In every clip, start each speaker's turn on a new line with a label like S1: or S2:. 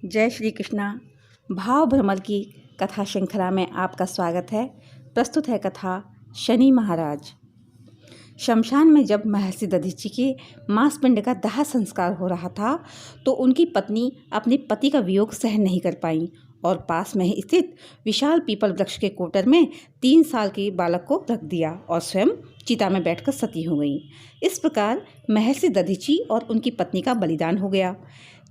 S1: जय श्री कृष्णा। भाव भ्रमर की कथा श्रृंखला में आपका स्वागत है। प्रस्तुत है कथा शनि महाराज। शमशान में जब महर्षि दधीचि के मांसपिंड का दाह संस्कार हो रहा था तो उनकी पत्नी अपने पति का वियोग सहन नहीं कर पाई और पास में ही स्थित विशाल पीपल वृक्ष के कोटर में 3 साल के बालक को रख दिया और स्वयं चिता में बैठकर सती हो गई। इस प्रकार महर्षि दधीचि और उनकी पत्नी का बलिदान हो गया।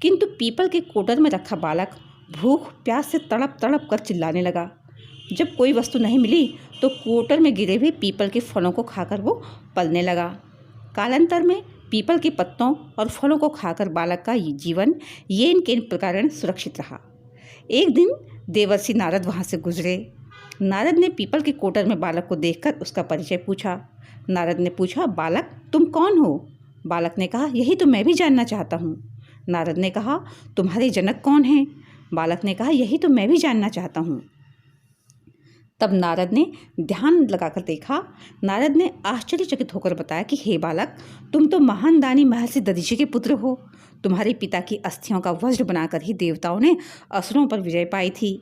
S1: किंतु पीपल के कोटर में रखा बालक भूख प्यास से तड़प तड़प कर चिल्लाने लगा। जब कोई वस्तु नहीं मिली तो कोटर में गिरे हुए पीपल के फलों को खाकर वो पलने लगा। कालांतर में पीपल के पत्तों और फलों को खाकर बालक का जीवन येन केन प्रकार सुरक्षित रहा। एक दिन देवर्षि नारद वहाँ से गुजरे। नारद ने पीपल के कोटर में बालक को देखकर उसका परिचय पूछा। नारद ने पूछा, बालक तुम कौन हो? बालक ने कहा, यही तो मैं भी जानना चाहता हूँ। नारद ने कहा, तुम्हारे जनक कौन हैं? बालक ने कहा, यही तो मैं भी जानना चाहता हूँ। तब नारद ने ध्यान लगाकर देखा। नारद ने आश्चर्यचकित होकर बताया कि हे बालक, तुम तो महान दानी महर्षि दधीचि के पुत्र हो। तुम्हारे पिता की अस्थियों का वज्र बनाकर ही देवताओं ने असुरों पर विजय पाई थी।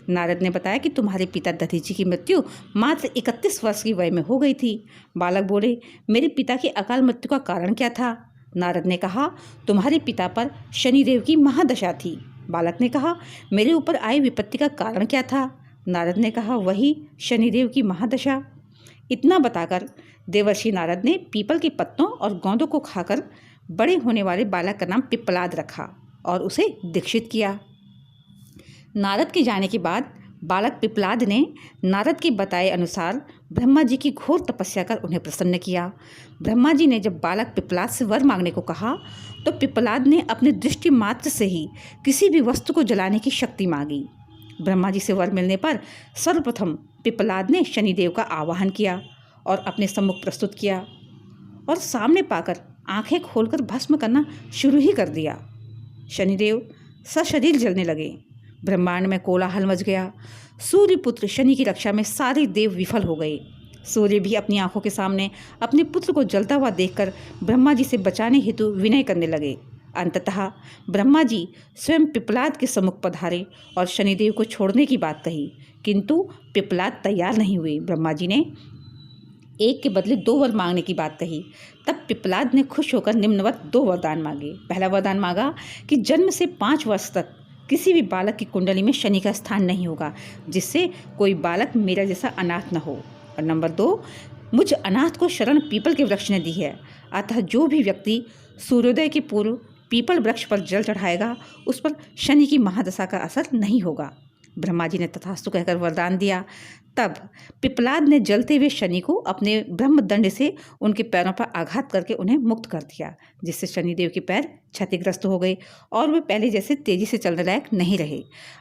S1: नारद ने बताया कि तुम्हारे पिता दधीचि की मृत्यु मात्र 31 वर्ष की वय में हो गई थी। बालक बोले, मेरे पिता की अकाल मृत्यु का कारण क्या था? नारद ने कहा, तुम्हारे पिता पर शनिदेव की महादशा थी। बालक ने कहा, मेरे ऊपर आई विपत्ति का कारण क्या था? नारद ने कहा, वही शनिदेव की महादशा। इतना बताकर देवर्षि नारद ने पीपल के पत्तों और गोंदों को खाकर बड़े होने वाले बालक का नाम पिप्पलाद रखा और उसे दीक्षित किया। नारद के जाने के बाद बालक पिप्पलाद ने नारद के बताए अनुसार ब्रह्मा जी की घोर तपस्या कर उन्हें प्रसन्न किया। ब्रह्मा जी ने जब बालक पिप्पलाद से वर मांगने को कहा तो पिप्पलाद ने अपनी दृष्टि मात्र से ही किसी भी वस्तु को जलाने की शक्ति मांगी। ब्रह्मा जी से वर मिलने पर सर्वप्रथम पिप्पलाद ने शनिदेव का आवाहन किया और अपने सम्मुख प्रस्तुत किया और सामने पाकर आंखें खोलकर भस्म करना शुरू ही कर दिया। शनिदेव सशरीर जलने लगे। ब्रह्मांड में कोलाहल मच गया। सूर्यपुत्र शनि की रक्षा में सारे देव विफल हो गए। सूर्य भी अपनी आंखों के सामने अपने पुत्र को जलता हुआ देखकर ब्रह्मा जी से बचाने हेतु विनय करने लगे। अंततः ब्रह्मा जी स्वयं पिप्पलाद के सम्मुख पधारे और शनिदेव को छोड़ने की बात कही, किंतु पिप्पलाद तैयार नहीं हुए। ब्रह्मा जी ने एक के बदले 2 वर मांगने की बात कही। तब पिप्पलाद ने खुश होकर निम्नवत 2 वरदान मांगे। पहला वरदान मांगा कि जन्म से 5 वर्ष तक किसी भी बालक की कुंडली में शनि का स्थान नहीं होगा, जिससे कोई बालक मेरा जैसा अनाथ न हो। और नंबर 2, मुझ अनाथ को शरण पीपल के वृक्ष ने दी है, अतः जो भी व्यक्ति सूर्योदय के पूर्व पीपल वृक्ष पर जल चढ़ाएगा उस पर शनि की महादशा का असर नहीं होगा। ब्रह्मा जी ने तथास्तु कहकर वरदान दिया। तब पिप्पलाद ने जलते हुए शनि को अपने ब्रह्मदंड से उनके पैरों पर आघात करके उन्हें मुक्त कर दिया, जिससे शनिदेव के पैर क्षतिग्रस्त हो गए और वे पहले जैसे तेजी से चलने लायक नहीं रहे।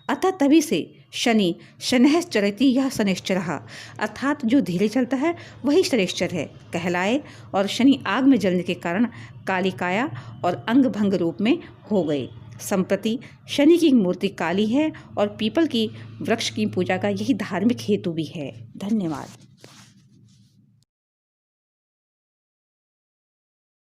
S1: अतः तभी से शनि शनैः चरति यह शनैश्चरः, अर्थात जो धीरे चलता है वही शनैश्चर है कहलाए। और शनि आग में जलने के कारण काली काया और अंग भंग रूप में हो गए। संप्रति शनि की मूर्ति काली है और पीपल की वृक्ष की पूजा का यही धार्मिक हेतु भी है। धन्यवाद।